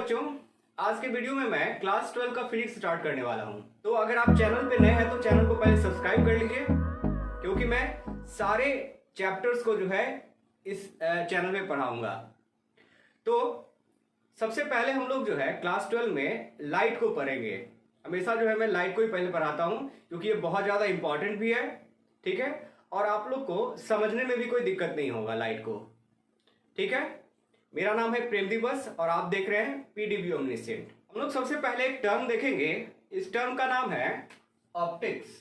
बच्चों, आज के वीडियो में मैं क्लास 12 का फिजिक्स स्टार्ट करने वाला हूं। तो अगर आप चैनल पे नए हैं तो चैनल को पहले सब्सक्राइब कर लीजिए, क्योंकि मैं सारे चैप्टर्स को जो है इस चैनल में पढ़ाऊंगा। तो सबसे पहले हम लोग जो है क्लास 12 में लाइट को पढ़ेंगे। हमेशा जो है मैं लाइट को ही पहले पढ़ाता हूं, क्योंकि ये बहुत ज़्यादा इंपॉर्टेंट भी है, ठीक है, और आप लोग को समझने में भी कोई दिक्कत नहीं होगा लाइट को, ठीक है। मेरा नाम है प्रेमदीप बस और आप देख रहे हैं पीडीबी ओमनिसेंट। हम लोग सबसे पहले एक टर्म देखेंगे। इस टर्म का नाम है ऑप्टिक्स।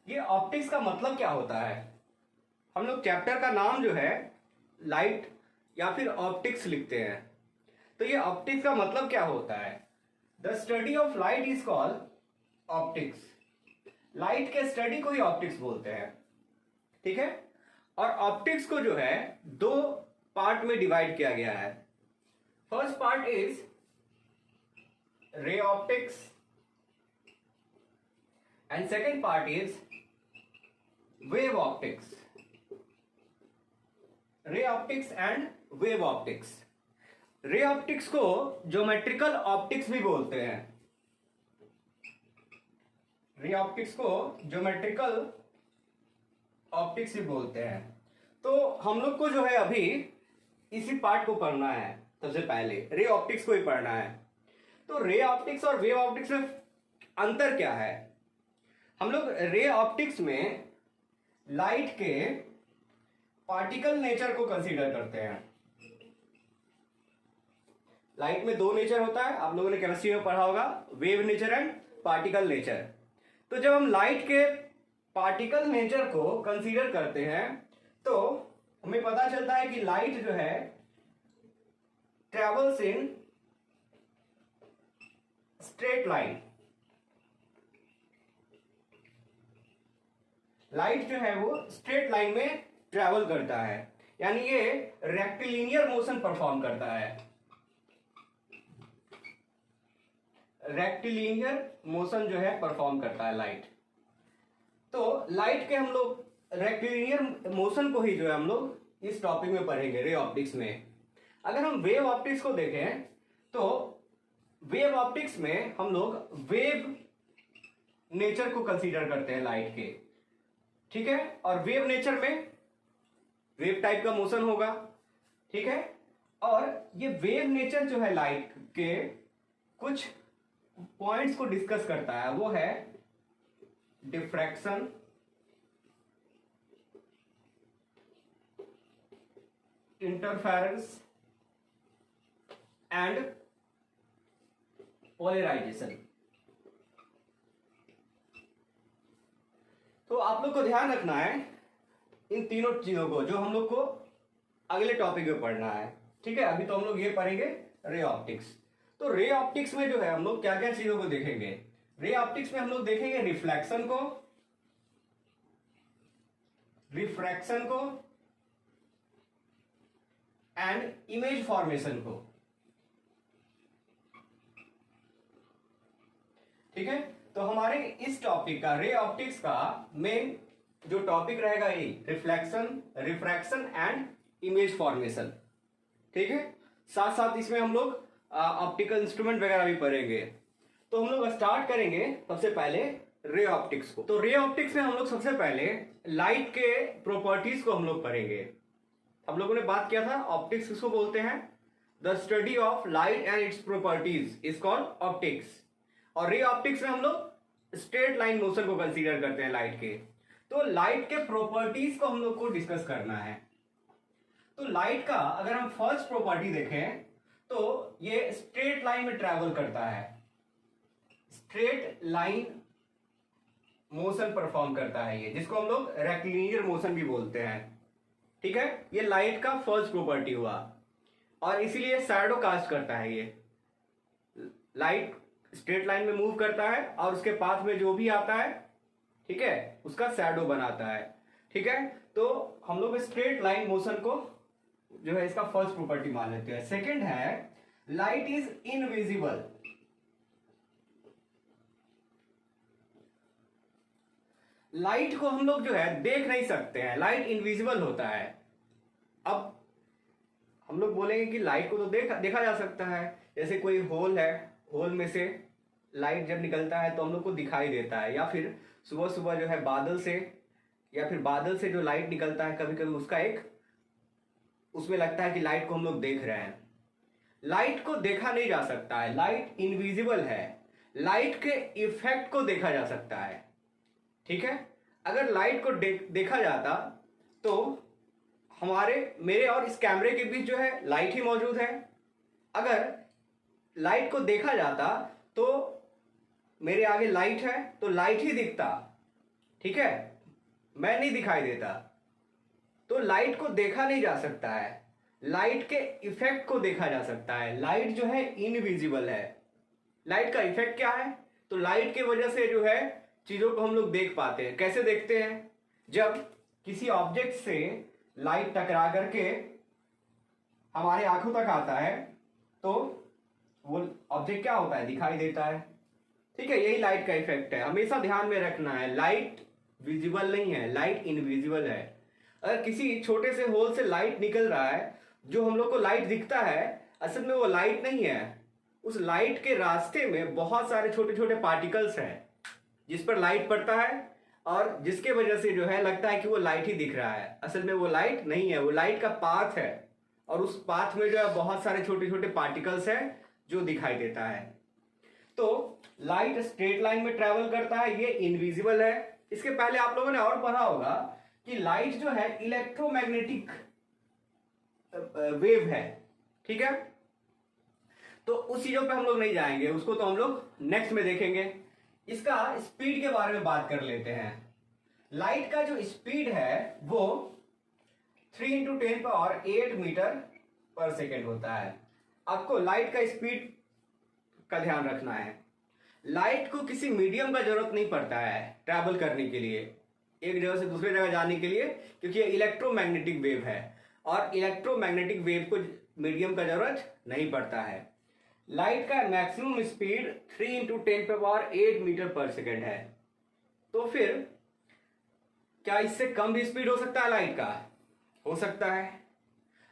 ये ऑप्टिक्स का मतलब क्या होता है? हम लोग चैप्टर का नाम जो है लाइट या फिर ऑप्टिक्स लिखते हैं। तो ये ऑप्टिक्स का मतलब क्या होता है? The study of light is called optics. Light के स्टडी को ही ऑप्टिक्स बोलते हैं, ठीक है। और ऑप्टिक्स को जो है दो पार्ट में डिवाइड किया गया है। First part is ray optics and second part is wave optics. Ray optics and wave optics. Ray optics को ज्योमेट्रिकल ऑप्टिक्स भी बोलते हैं। रे ऑप्टिक्स को ज्योमेट्रिकल ऑप्टिक्स भी बोलते हैं। तो हम लोग को जो है अभी इसी पार्ट को पढ़ना है। सबसे पहले रे ऑप्टिक्स को ही पढ़ना है। तो रे ऑप्टिक्स और वेव ऑप्टिक्स में अंतर क्या है? हम लोग रे ऑप्टिक्स में लाइट के पार्टिकल नेचर को कंसीडर करते हैं। लाइट में दो नेचर होता है, आप लोगों ने केमिस्ट्री में पढ़ा होगा, wave nature and particle nature. तो जब हम लाइट के पार्टिकल नेचर को कंसीडर करते हैं तो हमें पता चलता है कि लाइट जो है travels in straight line. Light जो है वो स्ट्रेट लाइन में ट्रेवल करता है, यानी ये रेक्टिलिनियर मोशन परफॉर्म करता है। रेक्टिलिनियर मोशन जो है परफॉर्म करता है लाइट। तो लाइट के हम लोग रेक्टिलिनियर मोशन को ही जो है हम लोग इस टॉपिक में पढ़ेंगे रे ऑप्टिक्स में। अगर हम वेव ऑप्टिक्स को देखें तो वेव ऑप्टिक्स में हम लोग वेव नेचर को कंसीडर करते हैं लाइट के, ठीक है। और वेव नेचर में वेव टाइप का मोशन होगा, ठीक है। और ये वेव नेचर जो है लाइट के कुछ पॉइंट्स को डिस्कस करता है, वो है डिफ्रैक्शन, इंटरफेरेंस एंड पोलराइजेशन। तो आप लोग को ध्यान रखना है इन तीनों चीजों को, जो हम लोग को अगले टॉपिक में पढ़ना है, ठीक है। अभी तो हम लोग ये पढ़ेंगे रे ऑप्टिक्स। तो रे ऑप्टिक्स में जो है हम लोग क्या क्या चीजों को देखेंगे? रे ऑप्टिक्स में हम लोग देखेंगे रिफ्लेक्शन को, रिफ्रैक्शन को एंड इमेज फॉर्मेशन को, ठीक है। तो हमारे इस टॉपिक का रे ऑप्टिक्स का मेन जो टॉपिक रहेगा ये reflection, refraction and image formation, ठीक है। साथ साथ इसमें हम लोग ऑप्टिकल इंस्ट्रूमेंट वगैरह भी पढ़ेंगे। तो हम लोग स्टार्ट करेंगे सबसे पहले रे ऑप्टिक्स को। तो रे ऑप्टिक्स में हम लोग सबसे पहले लाइट के प्रॉपर्टीज को हम लोग पढ़ेंगे। हम लोगों ने बात किया था ऑप्टिक्स किसको बोलते हैं? The study of light and its properties is called optics. और रे ऑप्टिक्स में हम लोग स्ट्रेट लाइन मोशन को कंसीडर करते हैं लाइट के। तो लाइट के प्रॉपर्टीज को हम लोग को डिस्कस करना है। तो लाइट का अगर हम फर्स्ट प्रॉपर्टी देखें तो ये स्ट्रेट लाइन में ट्रैवल करता है, स्ट्रेट लाइन मोशन परफॉर्म करता है ये, जिसको हम लोग रेक्टिलिनियर मोशन भी बोलते हैं, ठीक है। ये लाइट का फर्स्ट प्रॉपर्टी हुआ और इसीलिए शैडो कास्ट करता है। ये लाइट स्ट्रेट लाइन में मूव करता है और उसके पाथ में जो भी आता है, ठीक है, उसका शैडो बनाता है, ठीक है। तो हम लोग स्ट्रेट लाइन मोशन को जो है इसका फर्स्ट प्रॉपर्टी मान लेते हैं। सेकंड है लाइट इज इनविजिबल। लाइट को हम लोग जो है देख नहीं सकते हैं, लाइट इनविजिबल होता है। अब हम लोग बोलेंगे कि लाइट को तो देखा जा सकता है। जैसे कोई होल है, होल में से लाइट जब निकलता है तो हम लोग को दिखाई देता है, या फिर सुबह सुबह जो है बादल से, या फिर बादल से जो लाइट निकलता है कभी कभी उसका एक, उसमें लगता है कि लाइट को हम लोग देख रहे हैं। लाइट को देखा नहीं जा सकता है, लाइट इनविजिबल है। लाइट के इफेक्ट को देखा जा सकता है, ठीक है। अगर लाइट को देखा जाता तो हमारे मेरे और इस कैमरे के बीच जो है लाइट ही मौजूद है। अगर लाइट को देखा जाता तो मेरे आगे लाइट है तो लाइट ही दिखता, ठीक है, मैं नहीं दिखाई देता। तो लाइट को देखा नहीं जा सकता है, लाइट के इफेक्ट को देखा जा सकता है। लाइट जो है इनविजिबल है। लाइट का इफेक्ट क्या है? तो लाइट की वजह से जो है चीजों को हम लोग देख पाते हैं। कैसे देखते हैं? जब किसी ऑब्जेक्ट से लाइट टकरा करके हमारे आंखों तक आता है तो वो ऑब्जेक्ट क्या होता है? दिखाई देता है, ठीक है। यही लाइट का इफेक्ट है, हमेशा ध्यान में रखना है। लाइट विजिबल नहीं है, लाइट इनविजिबल है। अगर किसी छोटे से होल से लाइट निकल रहा है, जो हम लोग को लाइट दिखता है, असल में वो लाइट नहीं है। उस लाइट के रास्ते में बहुत सारे छोटे छोटे पार्टिकल्स हैं जिस पर लाइट पड़ता है, और जिसके वजह से जो है लगता है कि वो लाइट ही दिख रहा है। असल में वो लाइट नहीं है, वो लाइट का पाथ है, और उस पाथ में जो है बहुत सारे छोटे छोटे पार्टिकल्स हैं जो दिखाई देता है। तो लाइट स्ट्रेट लाइन में ट्रेवल करता है, ये इनविजिबल है। इसके पहले आप लोगों ने और पढ़ा होगा कि लाइट जो है इलेक्ट्रोमैग्नेटिक वेव है, ठीक है। तो उस चीजों पे हम लोग नहीं जाएंगे, उसको तो हम लोग नेक्स्ट में देखेंगे। इसका स्पीड के बारे में बात कर लेते हैं। लाइट का जो स्पीड है वो 3 × 10⁸ मीटर पर सेकेंड होता है। आपको लाइट का स्पीड का ध्यान रखना है। लाइट को किसी मीडियम का जरूरत नहीं पड़ता है ट्रैवल करने के लिए, एक जगह से दूसरे जगह जाने के लिए, क्योंकि ये इलेक्ट्रोमैग्नेटिक वेव है, और इलेक्ट्रोमैग्नेटिक वेव को मीडियम का जरूरत नहीं पड़ता है। लाइट का मैक्सिमम स्पीड 3 × 10⁸ मीटर पर सेकेंड है। तो फिर क्या इससे कम भी स्पीड हो सकता है लाइट का? हो सकता है।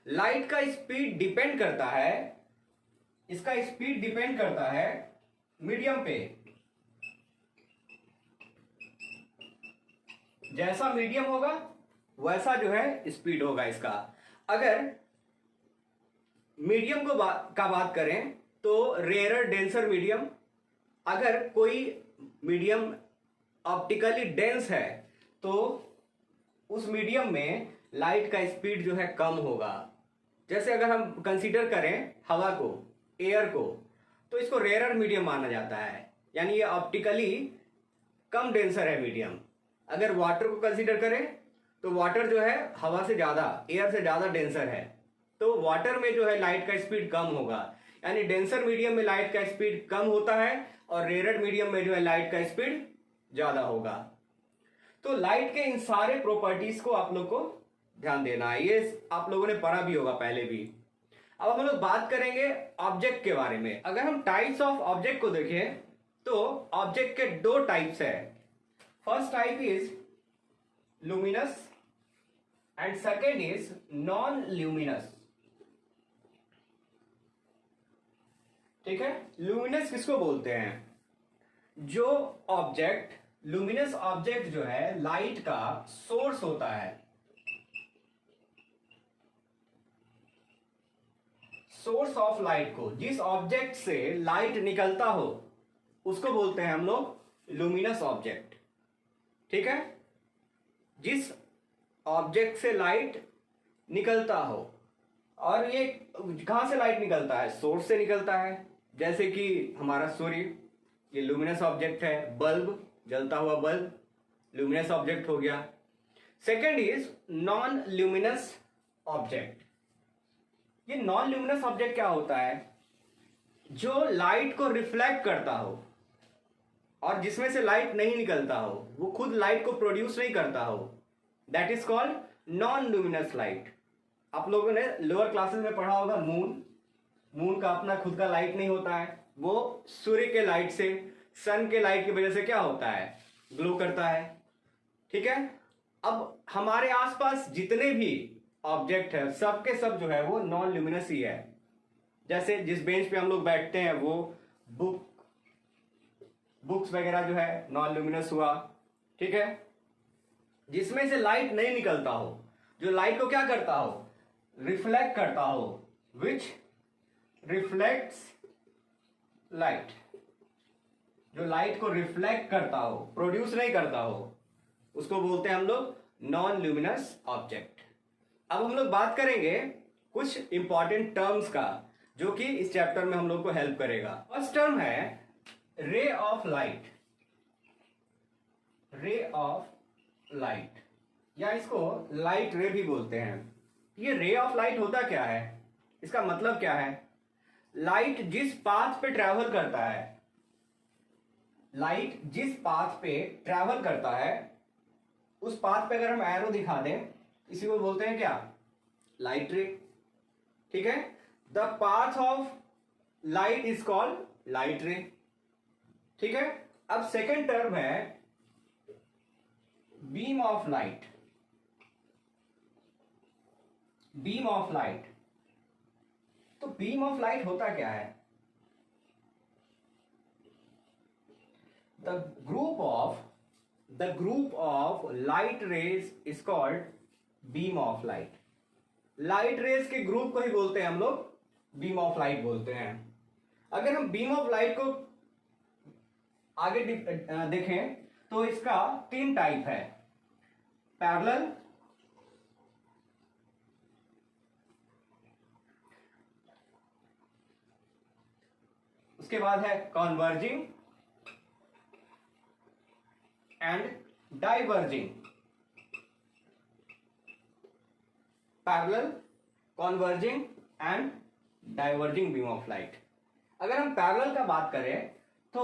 लाइट का स्पीड डिपेंड करता है, इसका स्पीड डिपेंड करता है मीडियम पे। जैसा मीडियम होगा वैसा जो है स्पीड होगा इसका। अगर मीडियम को का बात करें तो रेयर डेंसर मीडियम, अगर कोई मीडियम ऑप्टिकली डेंस है तो उस मीडियम में लाइट का स्पीड जो है कम होगा। जैसे अगर हम कंसीडर करें हवा को, एयर को, तो इसको रेयर मीडियम माना जाता है, यानी ये ऑप्टिकली कम डेंसर है मीडियम। अगर वाटर को कंसीडर करें तो वाटर जो है हवा से ज्यादा, एयर से ज्यादा डेंसर है, तो वाटर में जो है लाइट का स्पीड कम होगा। यानी डेंसर मीडियम में लाइट का स्पीड कम होता है और रेयर मीडियम में जो है लाइट का स्पीड ज्यादा होगा। तो लाइट के इन सारे प्रॉपर्टीज को आप लोग को ध्यान देना है, ये आप लोगों ने पढ़ा भी होगा पहले भी। अब हम लोग बात करेंगे ऑब्जेक्ट के बारे में। अगर हम टाइप्स ऑफ ऑब्जेक्ट को देखें तो ऑब्जेक्ट के 2 टाइप्स है। First type is luminous and second is non luminous, ठीक है। लुमिनस किसको बोलते हैं? जो ऑब्जेक्ट, लुमिनस ऑब्जेक्ट जो है लाइट का सोर्स होता है, सोर्स ऑफ लाइट को, जिस ऑब्जेक्ट से लाइट निकलता हो उसको बोलते हैं हम लोग लुमिनस ऑब्जेक्ट, ठीक है। जिस ऑब्जेक्ट से लाइट निकलता हो, और ये कहां से लाइट निकलता है? सोर्स से निकलता है। जैसे कि हमारा सूर्य, ये लुमिनस ऑब्जेक्ट है। बल्ब, जलता हुआ बल्ब लुमिनस ऑब्जेक्ट हो गया। Second is non luminous object. ये नॉन ल्यूमिनस ऑब्जेक्ट क्या होता है? जो लाइट को रिफ्लेक्ट करता हो और जिसमें से लाइट नहीं निकलता हो, वो खुद लाइट को प्रोड्यूस नहीं करता हो, that is called non luminous light. आप लोगों ने लोअर क्लासेस में पढ़ा होगा मून, मून का अपना खुद का लाइट नहीं होता है, वो सूर्य के लाइट से, सन के लाइट की वजह से क्या होता है? ग्लो करता है, ठीक है। अब हमारे आसपास जितने भी ऑब्जेक्ट है सबके सब जो है वो नॉन ल्यूमिनस ही है। जैसे जिस बेंच पे हम लोग बैठते हैं वो बुक्स वगैरह जो है नॉन ल्यूमिनस हुआ, ठीक है। जिसमें से लाइट नहीं निकलता हो, जो लाइट को क्या करता हो, रिफ्लेक्ट करता हो, विच रिफ्लेक्ट्स लाइट, जो लाइट को रिफ्लेक्ट करता हो, प्रोड्यूस नहीं करता हो, उसको बोलते हैं हम लोग नॉन ल्यूमिनस ऑब्जेक्ट। अब हम लोग बात करेंगे कुछ इंपॉर्टेंट टर्म्स का जो कि इस चैप्टर में हम लोग को हेल्प करेगा। फर्स्ट टर्म है ray of light. Ray of light या इसको लाइट रे भी बोलते हैं। ये रे ऑफ लाइट होता क्या है, इसका मतलब क्या है? लाइट जिस पाथ पे ट्रैवल करता है, लाइट जिस पाथ पे ट्रैवल करता है उस पाथ पे अगर हम एरो दिखा दें, इसी को बोलते हैं क्या, लाइट रे, ठीक है। The path of light is called light रे, ठीक है। अब सेकेंड टर्म है beam of light. Beam of light, तो बीम ऑफ लाइट होता क्या है? The group of light rays is called beam of light. Light rays के ग्रुप को ही बोलते हैं हम लोग बीम ऑफ लाइट बोलते हैं। अगर हम बीम ऑफ लाइट को आगे देखें तो इसका 3 टाइप है, पैरेलल, उसके बाद है converging and diverging. Parallel, converging and diverging beam of light. अगर हम पैरेलल का बात करें तो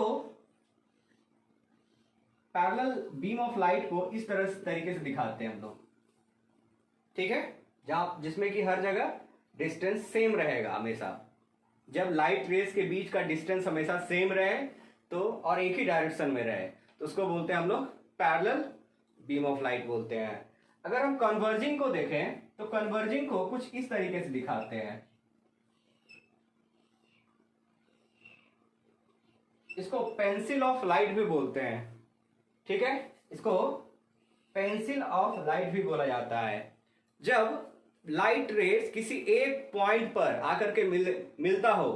पैरेलल बीम ऑफ लाइट को इस तरीके से दिखाते हैं हम लोग, ठीक है, जिसमें कि हर जगह डिस्टेंस सेम रहेगा हमेशा। जब लाइट रेस के बीच का डिस्टेंस हमेशा सेम रहे तो और एक ही डायरेक्शन में रहे तो उसको बोलते हैं हम लोग पैरेलल बीम ऑफ लाइट बोलते हैं। अगर हम कन्वर्जिंग को देखें तो कन्वर्जिंग को कुछ इस तरीके से दिखाते हैं, इसको पेंसिल ऑफ लाइट भी बोलते हैं, ठीक है। इसको पेंसिल ऑफ लाइट भी बोला जाता है। जब लाइट रेस किसी एक पॉइंट पर आकर के मिलता हो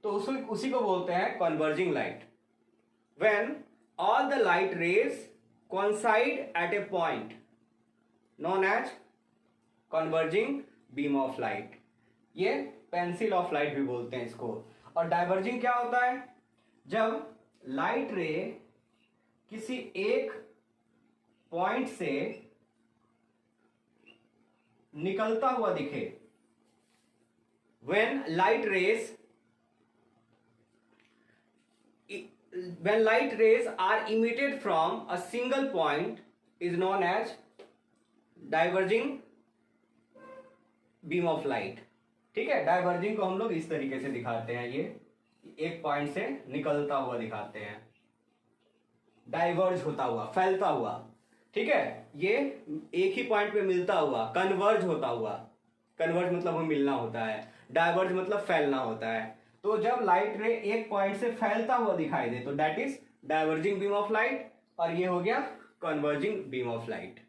तो उसी को बोलते हैं converging light. When all the light rays coincide at a point known as converging beam of light, ये पेंसिल ऑफ लाइट भी बोलते हैं इसको। और डाइवर्जिंग क्या होता है? जब लाइट रे किसी एक पॉइंट से निकलता हुआ दिखे, when light rays are emitted from a single point is known as diverging beam of light, ठीक है। डाइवर्जिंग को हम लोग इस तरीके से दिखाते हैं, ये एक पॉइंट से निकलता हुआ दिखाते हैं, डाइवर्ज होता हुआ, फैलता हुआ, ठीक है। ये एक ही पॉइंट पे मिलता हुआ, कन्वर्ज होता हुआ, कन्वर्ज मतलब वो मिलना होता है, डाइवर्ज मतलब फैलना होता है। तो जब लाइट रे एक पॉइंट से फैलता हुआ दिखाई दे तो that is diverging beam of light, और ये हो गया कन्वर्जिंग बीम ऑफ लाइट।